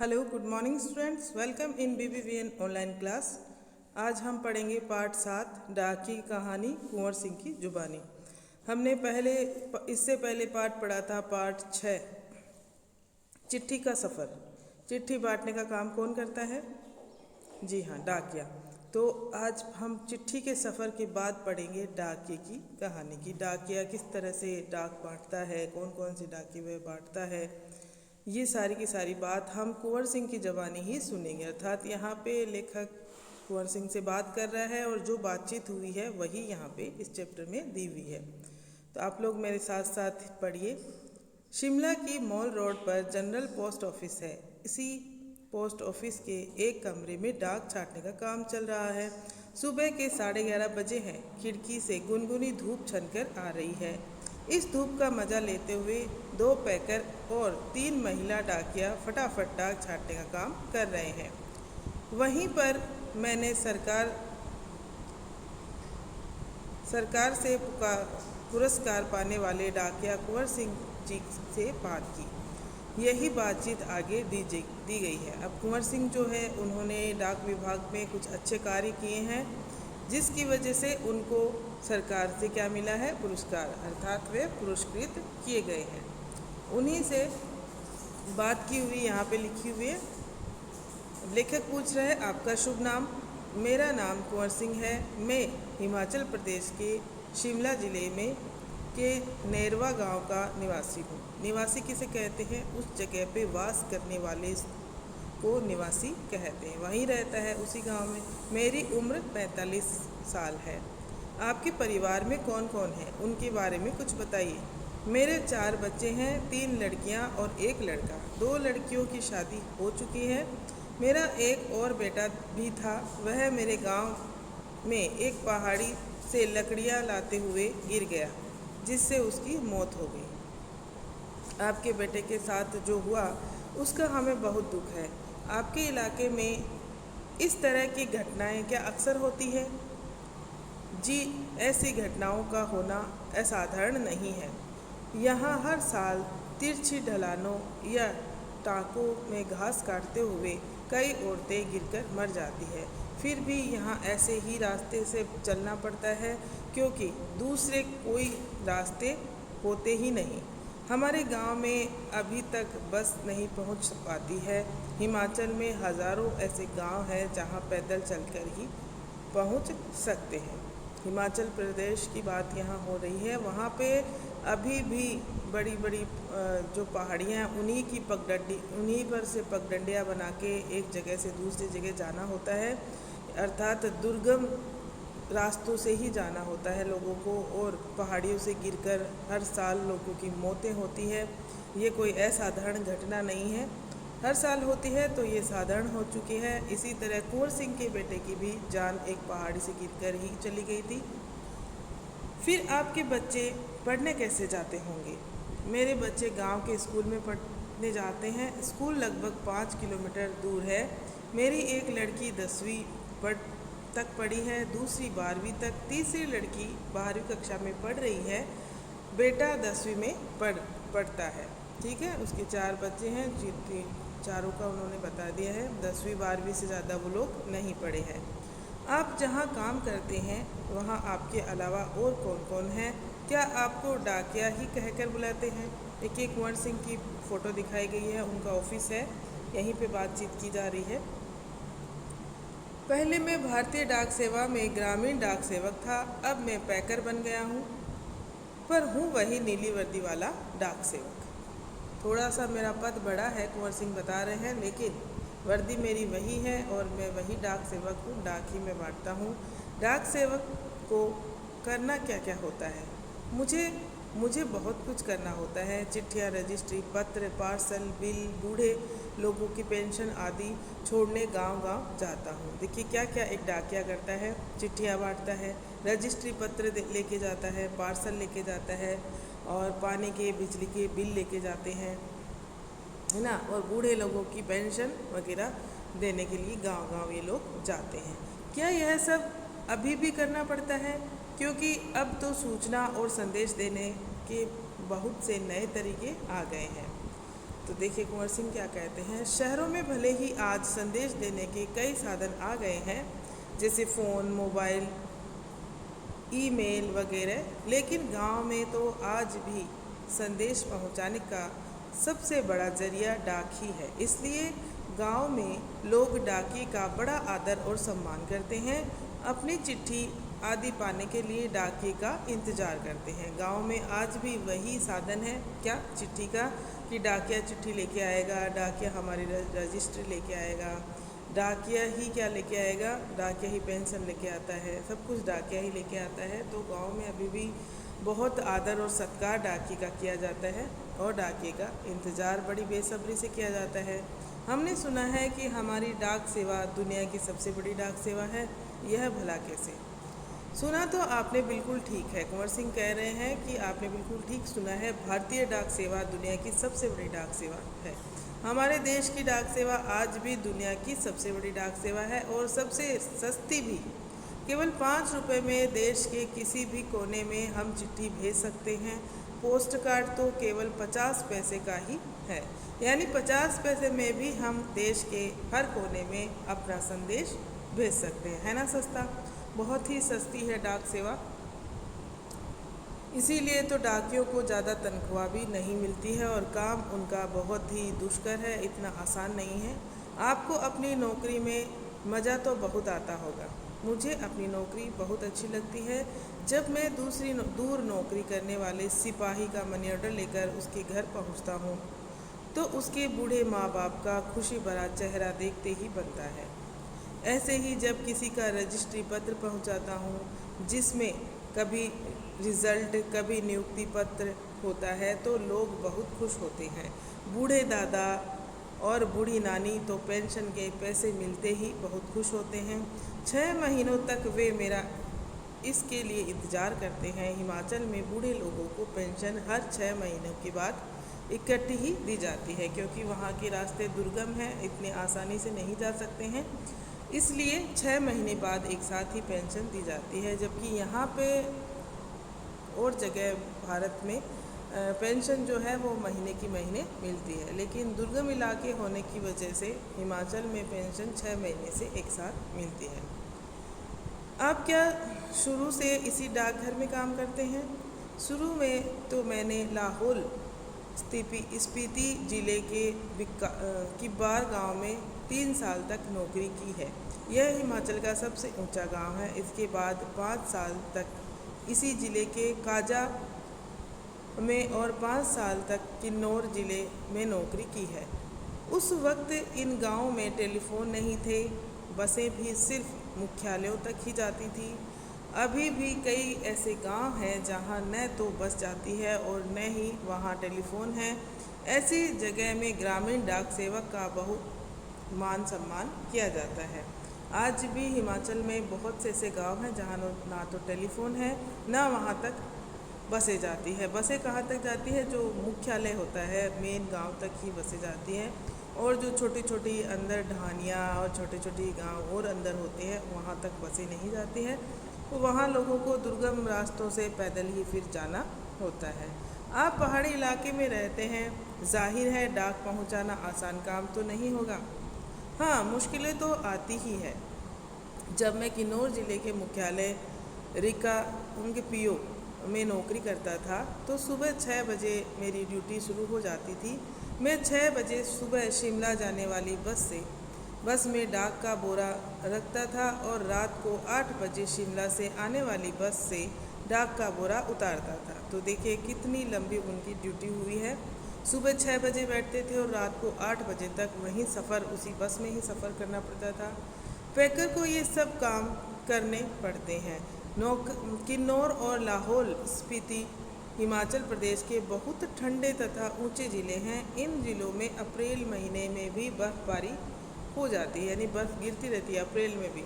Hello good morning students, welcome in BBVN online class. आज हम पढ़ेंगे पार्ट 7 डाक की कहानी कुंवर सिंह की जुबानी। हमने इससे पहले पार्ट पढ़ा था पार्ट 6 चिट्ठी का सफ़र। चिट्ठी बांटने का काम कौन करता है? जी हाँ, डाकिया। तो आज हम चिट्ठी के सफ़र के बाद पढ़ेंगे डाकिये की कहानी की। डाकिया किस तरह से डाक बांटता है, कौन कौन सी डाकिये वह बांटता है, ये सारी की सारी बात हम कुंवर सिंह की ज़बानी ही सुनेंगे। अर्थात यहाँ पे लेखक कुंवर सिंह से बात कर रहा है और जो बातचीत हुई है वही यहाँ पे इस चैप्टर में दी हुई है। तो आप लोग मेरे साथ साथ पढ़िए। शिमला की मॉल रोड पर जनरल पोस्ट ऑफिस है। इसी पोस्ट ऑफिस के एक कमरे में डाक छाटने का काम चल रहा है। सुबह के 11:30 बजे हैं। खिड़की से गुनगुनी धूप छनकर आ रही है। इस धूप का मज़ा लेते हुए 2 पैकर और 3 महिला डाकिया फटाफट डाक छाटने का काम कर रहे हैं। वहीं पर मैंने सरकार से पुरस्कार पाने वाले डाकिया कुंवर सिंह जी से बात की। यही बातचीत आगे दी गई है। अब कुंवर सिंह जो है उन्होंने डाक विभाग में कुछ अच्छे कार्य किए हैं, जिसकी वजह से उनको सरकार से क्या मिला है? पुरस्कार, अर्थात वे पुरस्कृत किए गए हैं। उन्हीं से बात की हुई यहाँ पे लिखी हुई है। लेखक पूछ रहे हैं आपका शुभ नाम? मेरा नाम कुंवर सिंह है। मैं हिमाचल प्रदेश के शिमला ज़िले में के नेरवा गांव का निवासी हूँ। निवासी किसे कहते हैं? उस जगह पे वास करने वाले को निवासी कहते हैं। वहीं रहता है उसी गांव में। मेरी उम्र 45 साल है। आपके परिवार में कौन कौन है? उनके बारे में कुछ बताइए। मेरे 4 बच्चे हैं, 3 लड़कियां और 1 लड़का। 2 लड़कियों की शादी हो चुकी है। मेरा एक और बेटा भी था। वह मेरे गांव में एक पहाड़ी से लकड़ियां लाते हुए गिर गया, जिससे उसकी मौत हो गई। आपके बेटे के साथ जो हुआ उसका हमें बहुत दुख है। आपके इलाके में इस तरह की घटनाएं क्या अक्सर होती है? जी, ऐसी घटनाओं का होना असाधारण नहीं है। यहाँ हर साल तिरछी ढलानों या टाँकों में घास काटते हुए कई औरतें गिरकर मर जाती है। फिर भी यहाँ ऐसे ही रास्ते से चलना पड़ता है, क्योंकि दूसरे कोई रास्ते होते ही नहीं। हमारे गांव में अभी तक बस नहीं पहुंच पाती है। हिमाचल में हज़ारों ऐसे गांव हैं जहां पैदल चलकर ही पहुंच सकते हैं। हिमाचल प्रदेश की बात यहाँ हो रही है। वहाँ पे अभी भी बड़ी बड़ी जो पहाड़ियाँ हैं उन्हीं पर से पगडंडियाँ बना के एक जगह से दूसरी जगह जाना होता है। अर्थात दुर्गम रास्तों से ही जाना होता है लोगों को, और पहाड़ियों से गिरकर हर साल लोगों की मौतें होती है। ये कोई असाधारण घटना नहीं है, हर साल होती है, तो ये साधारण हो चुकी है। इसी तरह कुंवर सिंह के बेटे की भी जान एक पहाड़ी से गिरकर ही चली गई थी। फिर आपके बच्चे पढ़ने कैसे जाते होंगे? मेरे बच्चे गांव के स्कूल में पढ़ने जाते हैं। स्कूल लगभग 5 किलोमीटर दूर है। मेरी एक लड़की 10वीं तक पढ़ी है, दूसरी 12वीं तक, तीसरी लड़की 12वीं कक्षा में पढ़ रही है। बेटा 10वीं में पढ़ता है। ठीक है, उसके 4 बच्चे हैं, चारों का उन्होंने बता दिया है। 10वीं 12वीं से ज़्यादा वो लोग नहीं पढ़े हैं। आप जहाँ काम करते हैं वहाँ आपके अलावा और कौन कौन है? क्या आपको डाकिया ही कहकर बुलाते हैं? देखिए, कुंवर सिंह की फ़ोटो दिखाई गई है, उनका ऑफिस है, यहीं पे बातचीत की जा रही है। पहले मैं भारतीय डाक सेवा में ग्रामीण डाक सेवक था। अब मैं पैकर बन गया हूँ, पर हूँ वही नीली वर्दी वाला डाक सेवक। थोड़ा सा मेरा पद बढ़ा है, कुंवर सिंह बता रहे हैं, लेकिन वर्दी मेरी वही है और मैं वही डाक सेवक हूँ। डाक ही में बांटता हूँ। डाक सेवक को करना क्या क्या होता है? मुझे बहुत कुछ करना होता है। चिट्ठियाँ, रजिस्ट्री, पत्र, पार्सल, बिल, बूढ़े लोगों की पेंशन आदि छोड़ने गांव-गांव जाता हूँ। देखिए क्या क्या एक डाकिया करता है। चिट्ठियाँ बांटता है, रजिस्ट्री पत्र लेके जाता है, पार्सल लेके जाता है, और पानी के बिजली के बिल लेके जाते हैं, है ना, और बूढ़े लोगों की पेंशन वगैरह देने के लिए गांव-गांव ये लोग जाते हैं। क्या यह सब अभी भी करना पड़ता है? क्योंकि अब तो सूचना और संदेश देने के बहुत से नए तरीके आ गए हैं। तो देखिए कुंवर सिंह क्या कहते हैं, शहरों में भले ही आज संदेश देने के कई साधन आ गए हैं, जैसे फ़ोन, मोबाइल, ईमेल वगैरह, लेकिन गांव में तो आज भी संदेश पहुंचाने का सबसे बड़ा जरिया डाक ही है। इसलिए गांव में लोग डाकिए का बड़ा आदर और सम्मान करते हैं। अपनी चिट्ठी आदि पाने के लिए डाकिए का इंतज़ार करते हैं। गांव में आज भी वही साधन है, क्या, चिट्ठी का, कि डाकिया चिट्ठी लेके आएगा, डाकिया हमारी रजिस्ट्री लेके आएगा, डाकिया ही क्या लेके आएगा, डाकिया ही पेंशन लेके आता है, सब कुछ डाकिया ही लेके आता है। तो गांव में अभी भी बहुत आदर और सत्कार डाकिए का किया जाता है और डाकिए का इंतज़ार बड़ी बेसब्री से किया जाता है। हमने सुना है कि हमारी डाक सेवा दुनिया की सबसे बड़ी डाक सेवा है। यह भला कैसे? सुना तो आपने बिल्कुल ठीक है। कुंवर सिंह कह रहे हैं कि आपने बिल्कुल ठीक सुना है। भारतीय डाक सेवा दुनिया की सबसे बड़ी डाक सेवा है। हमारे देश की डाक सेवा आज भी दुनिया की सबसे बड़ी डाक सेवा है और सबसे सस्ती भी। केवल 5 रुपये में देश के किसी भी कोने में हम चिट्ठी भेज सकते हैं। पोस्ट कार्ड तो केवल 50 पैसे का ही है, यानी 50 पैसे में भी हम देश के हर कोने में अपना संदेश भेज सकते हैं। है ना सस्ता? बहुत ही सस्ती है डाक सेवा। इसीलिए तो डाकियों को ज़्यादा तनख्वाह भी नहीं मिलती है और काम उनका बहुत ही दुष्कर है, इतना आसान नहीं है। आपको अपनी नौकरी में मज़ा तो बहुत आता होगा। मुझे अपनी नौकरी बहुत अच्छी लगती है। जब मैं दूर नौकरी करने वाले सिपाही का मनी ऑर्डर लेकर उसके घर पहुंचता हूं, तो उसके बूढ़े माँ बाप का खुशी भरा चेहरा देखते ही बनता है। ऐसे ही जब किसी का रजिस्ट्री पत्र पहुंचाता हूं, जिसमें कभी रिज़ल्ट, कभी नियुक्ति पत्र होता है, तो लोग बहुत खुश होते हैं। बूढ़े दादा और बूढ़ी नानी तो पेंशन के पैसे मिलते ही बहुत खुश होते हैं। 6 महीनों तक वे मेरा इसके लिए इंतज़ार करते हैं। हिमाचल में बूढ़े लोगों को पेंशन हर 6 महीनों के बाद इकट्ठी ही दी जाती है, क्योंकि वहाँ के रास्ते दुर्गम हैं, इतने आसानी से नहीं जा सकते हैं, इसलिए 6 महीने बाद एक साथ ही पेंशन दी जाती है। जबकि यहाँ पे और जगह भारत में पेंशन जो है वो महीने की महीने मिलती है, लेकिन दुर्गम इलाके होने की वजह से हिमाचल में पेंशन 6 महीने से एक साथ मिलती है। आप क्या शुरू से इसी डाकघर में काम करते हैं? शुरू में तो मैंने लाहौल स्पीति ज़िले के किब्बार गांव में 3 साल तक नौकरी की है। यह हिमाचल का सबसे ऊंचा गांव है। इसके बाद 5 साल तक इसी ज़िले के काजा में और 5 साल तक किन्नौर ज़िले में नौकरी की है। उस वक्त इन गांवों में टेलीफोन नहीं थे, बसें भी सिर्फ मुख्यालयों तक ही जाती थी। अभी भी कई ऐसे गांव हैं जहां न तो बस जाती है और न ही वहां टेलीफोन है। ऐसी जगह में ग्रामीण डाक सेवक का बहुत मान सम्मान किया जाता है। आज भी हिमाचल में बहुत से ऐसे गांव हैं जहां ना तो टेलीफोन है, ना वहां तक बसें जाती है। बसें कहाँ तक जाती है? जो मुख्यालय होता है, मेन गांव तक ही बसें जाती हैं, और जो छोटी छोटी अंदर ढानियाँ और छोटे छोटे गांव और अंदर होते हैं, वहाँ तक बसें नहीं जाती हैं। तो वहाँ लोगों को दुर्गम रास्तों से पैदल ही फिर जाना होता है। आप पहाड़ी इलाके में रहते हैं, जाहिर है डाक पहुँचाना आसान काम तो नहीं होगा। हाँ, मुश्किलें तो आती ही है। जब मैं किन्नौर ज़िले के मुख्यालय रिका उनके पीओ में नौकरी करता था, तो सुबह 6 बजे मेरी ड्यूटी शुरू हो जाती थी। मैं 6 बजे सुबह शिमला जाने वाली बस में डाक का बोरा रखता था और रात को 8 बजे शिमला से आने वाली बस से डाक का बोरा उतारता था। तो देखिए कितनी लंबी उनकी ड्यूटी हुई है। सुबह 6 बजे बैठते थे और रात को 8 बजे तक वहीं उसी बस में ही सफ़र करना पड़ता था। पैकर को ये सब काम करने पड़ते हैं। किन्नौर और लाहौल स्पीति हिमाचल प्रदेश के बहुत ठंडे तथा ऊंचे ज़िले हैं। इन ज़िलों में अप्रैल महीने में भी बर्फ़बारी हो जाती है, यानी बर्फ़ गिरती रहती है अप्रैल में भी।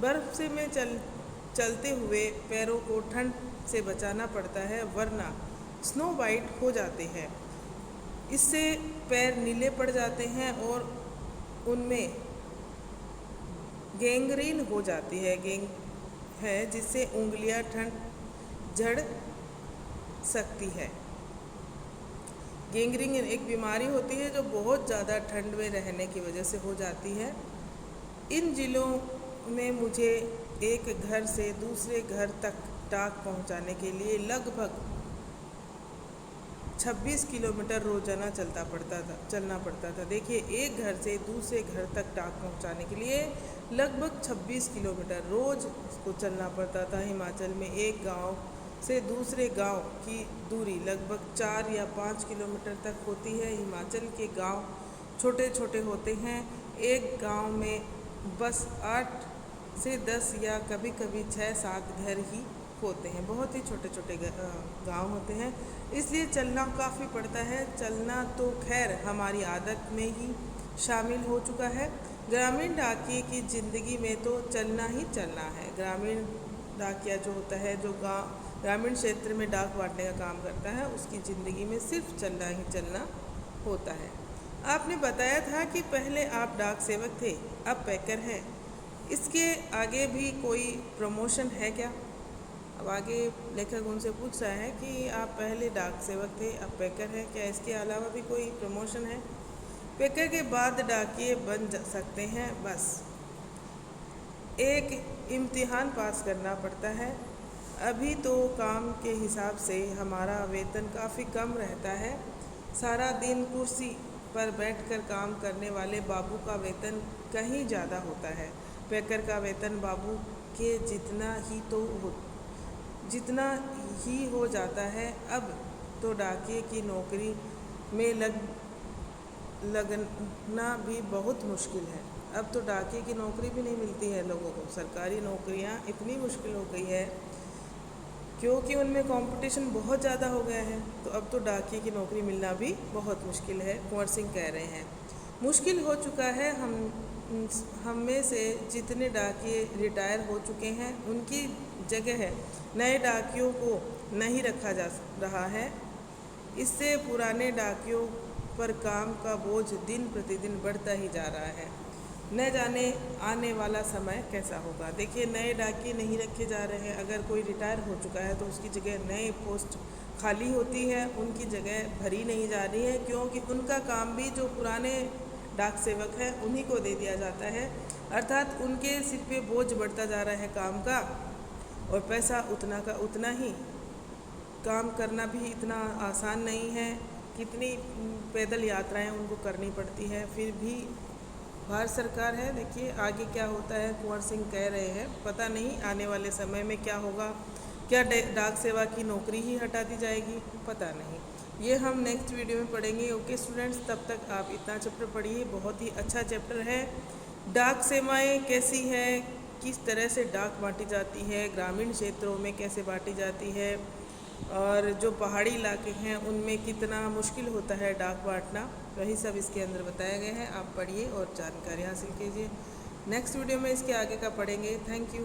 बर्फ़ से में चलते हुए पैरों को ठंड से बचाना पड़ता है, वरना स्नो वाइट हो जाते हैं। इससे पैर नीले पड़ जाते हैं और उनमें गैंग्रीन हो जाती है, जिससे उंगलियां ठंड झड़ सकती है। गैंग्रीन एक बीमारी होती है जो बहुत ज़्यादा ठंड में रहने की वजह से हो जाती है। इन ज़िलों में मुझे एक घर से दूसरे घर तक डाक पहुंचाने के लिए लगभग 26 किलोमीटर रोजाना चलना पड़ता था। देखिए, एक घर से दूसरे घर तक डाक पहुंचाने के लिए लगभग 26 किलोमीटर रोज़ उसको चलना पड़ता था। हिमाचल में एक गांव से दूसरे गांव की दूरी लगभग 4 या 5 किलोमीटर तक होती है। हिमाचल के गांव छोटे छोटे होते हैं। एक गांव में बस 8 से 10 या कभी कभी 6-7 घर ही होते हैं। बहुत ही छोटे छोटे गांव होते हैं, इसलिए चलना काफ़ी पड़ता है। चलना तो खैर हमारी आदत में ही शामिल हो चुका है। ग्रामीण डाकिये की ज़िंदगी में तो चलना ही चलना है। ग्रामीण डाकिया जो होता है, जो ग्रामीण क्षेत्र में डाक बांटने का काम करता है, उसकी ज़िंदगी में सिर्फ चलना ही चलना होता है। आपने बताया था कि पहले आप डाक सेवक थे, अब पैकर हैं। इसके आगे भी कोई प्रमोशन है क्या? अब आगे लेखक उनसे पूछ रहा है कि आप पहले डाक सेवक थे, अब पैकर हैं, क्या इसके अलावा भी कोई प्रमोशन है? पैकर के बाद डाकिये बन सकते हैं, बस एक इम्तिहान पास करना पड़ता है। अभी तो काम के हिसाब से हमारा वेतन काफ़ी कम रहता है। सारा दिन कुर्सी पर बैठकर काम करने वाले बाबू का वेतन कहीं ज़्यादा होता है। पैकर का वेतन बाबू के जितना ही हो जाता है। अब तो डाकिये की नौकरी में लगना भी बहुत मुश्किल है। अब तो डाकिये की नौकरी भी नहीं मिलती है लोगों को। सरकारी नौकरियां इतनी मुश्किल हो गई है क्योंकि उनमें कंपटीशन बहुत ज़्यादा हो गया है। तो अब तो डाकिये की नौकरी मिलना भी बहुत मुश्किल है, कुंवर सिंह कह रहे हैं। मुश्किल हो चुका है। हम में से जितने डाकिये रिटायर हो चुके हैं, उनकी जगह है नए डाकियों को नहीं रखा जा रहा है। इससे पुराने डाकियों पर काम का बोझ दिन प्रतिदिन बढ़ता ही जा रहा है। न जाने आने वाला समय कैसा होगा। देखिए, नए डाकिये नहीं रखे जा रहे हैं। अगर कोई रिटायर हो चुका है तो उसकी जगह नए पोस्ट खाली होती है, उनकी जगह भरी नहीं जा रही है, क्योंकि उनका काम भी जो पुराने डाक सेवक हैं उन्हीं को दे दिया जाता है। अर्थात उनके सिर पे बोझ बढ़ता जा रहा है काम का, और पैसा उतना का उतना ही। काम करना भी इतना आसान नहीं है। कितनी पैदल यात्राएं उनको करनी पड़ती है। फिर भी भारत सरकार है, देखिए आगे क्या होता है। कुंवर सिंह कह रहे हैं, पता नहीं आने वाले समय में क्या होगा। क्या डाक सेवा की नौकरी ही हटा दी जाएगी, पता नहीं। ये हम नेक्स्ट वीडियो में पढ़ेंगे। ओके स्टूडेंट्स, तब तक आप इतना चैप्टर पढ़िए, बहुत ही अच्छा चैप्टर है। डाक सेवाएं कैसी है, किस तरह से डाक बांटी जाती है, ग्रामीण क्षेत्रों में कैसे बांटी जाती है, और जो पहाड़ी इलाके हैं उनमें कितना मुश्किल होता है डाक बांटना, वही सब इसके अंदर बताया गया है। आप पढ़िए और जानकारी हासिल कीजिए। नेक्स्ट वीडियो में इसके आगे का पढ़ेंगे। Thank you.